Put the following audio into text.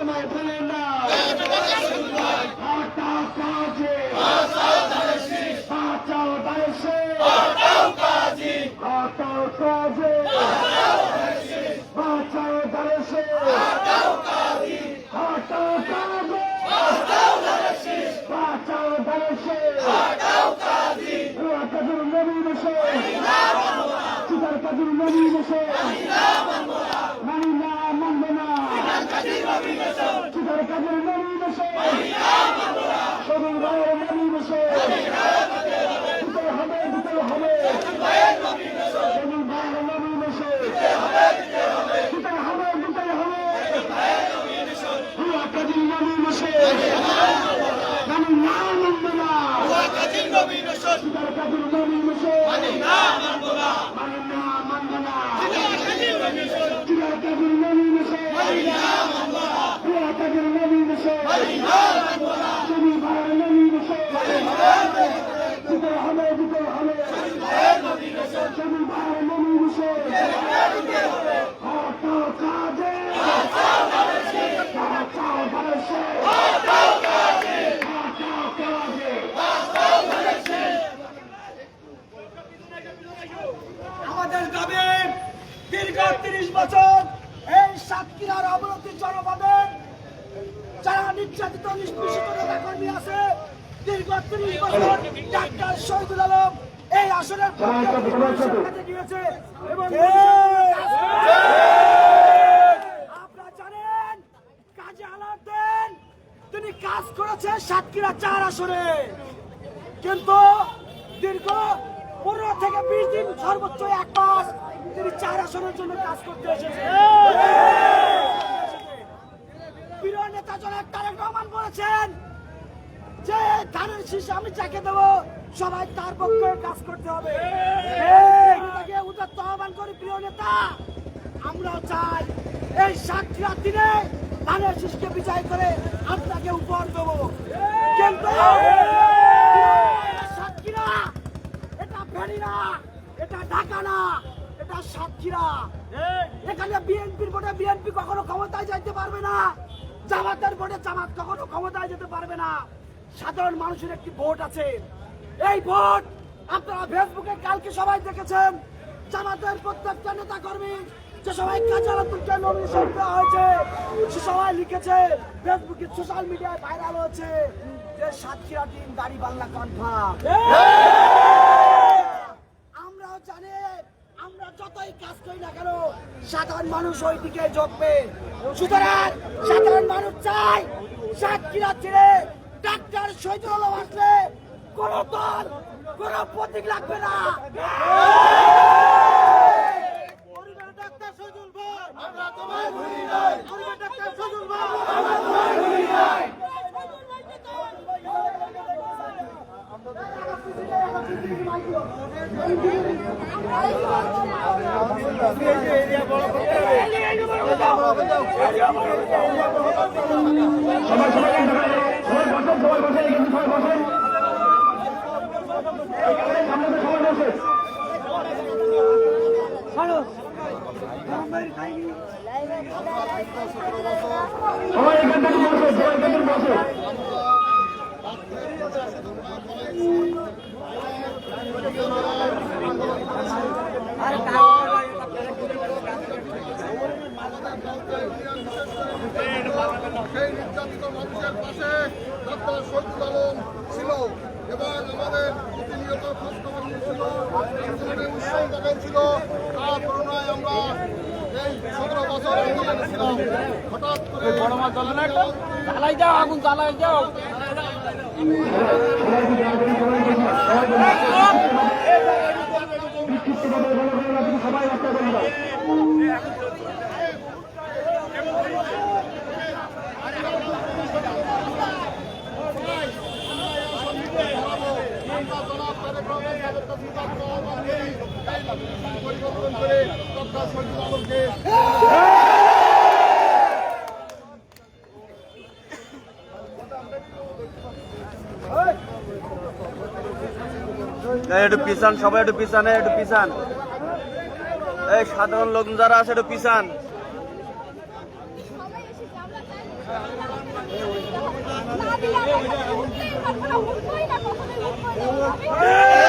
তোমায় ভুলে না হটাও কাজে বাঁচাও দেশে হটাও কাজে বাঁচাও দেশে হটাও কাজে বাঁচাও দেশে কাজের নবী দেশে চিতার কাজের নবী দেশে মানি না মানব না চিতার কাজের নবী দেশে সবুজ ভাইয়ের নবী দেশে দিতে হবে সবুজ ভাইয়ের নবী দেশে দিতে হবে হুয়া কাজের নবী দেশে মানি না মানব না চিতার কাজের নবী দেশে মানি না মানব না চিতার কাজের নবী দেশে হুয়া কাজের নবী দেশে সবুজ ভাইয়ের নবী দেশে দিতে হবে সবুজ ভাইয়ের নবী দেশে হটাও কাজে বাঁচাও দেশে হটাও কাজে আমাদের দাবি দীর্ঘ ৩০ বছর এই সাতক্ষীরার অবনতি জনপদের যারা নির্যাতিত নিষ্পেষিত নেতাকর্মী আছে দীর্ঘ ৩০ বছর ডাক্তার শহীদুল আলম এই আসনের দিয়েছে এবং আপনারা জানেন কাজী আলাউদ্দিন তিনি কাজ করেছে সাতক্ষীরা ৪ আসনে, কিন্তু দীর্ঘ 15 থেকে 20 দিন সর্বোচ্চ 1 মাস তিনি 4 আসনের জন্য কাজ করতে এসেছেন। প্রিয় নেতা জনাব তারেক রহমান বলেছেন যে ধানের শীষ আমি যাকে দেব সবাই তার পক্ষে কাজ করতে হবে। তাকে উদাত্ত আহ্বান করি, প্রিয় নেতা আমরা চাই এই সাতক্ষীরার দিনে ধানের শীষকে বিজয় করে আপনাকে উপহার দেব, কিন্তু সাতক্ষীরা এটা ফেরি না, এটা ঢাকা না, এটা সাতক্ষীরা। এখানে বিএনপির ভোটে বিএনপি কখনো ক্ষমতায় যাইতে পারবে না, জামাতের ভোটে জামাত কখনো ক্ষমতায় যেতে পারবে না। সাধারণ মানুষের একটি ভোট আছে, এই ভোট আপনারা ফেসবুকে কালকে সবাই দেখেছেন। জামাতের প্রত্যেকটা নেতা কর্মী যে সবাই কাজী আলাউদ্দিনকে নমিনেশন দেওয়া হয়েছে সে সবাই লিখেছে, ফেসবুকে সোশ্যাল মিডিয়ায় ভাইরাল হয়েছে যে সাতক্ষীরা টিম দাড়িপাল্লা কনফার্ম। আমরাও জানি আমরা যতই কাজ করি না কেন সাধারণ মানুষ ওই দিকে ঝোঁকবে। সুতরাং সাধারণ মানুষ চায় সাতক্ষীরা ছেড়ে ডাক্তার শহীদুল আলম আসলে কোন দল কোন প্রতীক লাগবে না। সেই নির্যাতিত মানুষের পাশে ডাক্তার শহীদুল আলম ছিল এবং আমাদের প্রতিনিয়ত খোঁজখবর নিয়েছিল, উৎসাহ দেখাচ্ছিল। তার করুণায় আমরা এই 17 বছর আন্দোলনে ছিলাম। হঠাৎ করে জ্বালাই যাও, আগুন জ্বালাই যাও। সবাই পরিবর্তন করে ডক্টর শহীদুল আলমকে একটু পিছান, সবাই একটু পিছান, একটু পিছান। এই সাধারণ লোক যারা আছে একটু পিছান। না দিলে আমরা উঠতেই পারবো না, উঠবোই না, কখনোই উঠবোই না।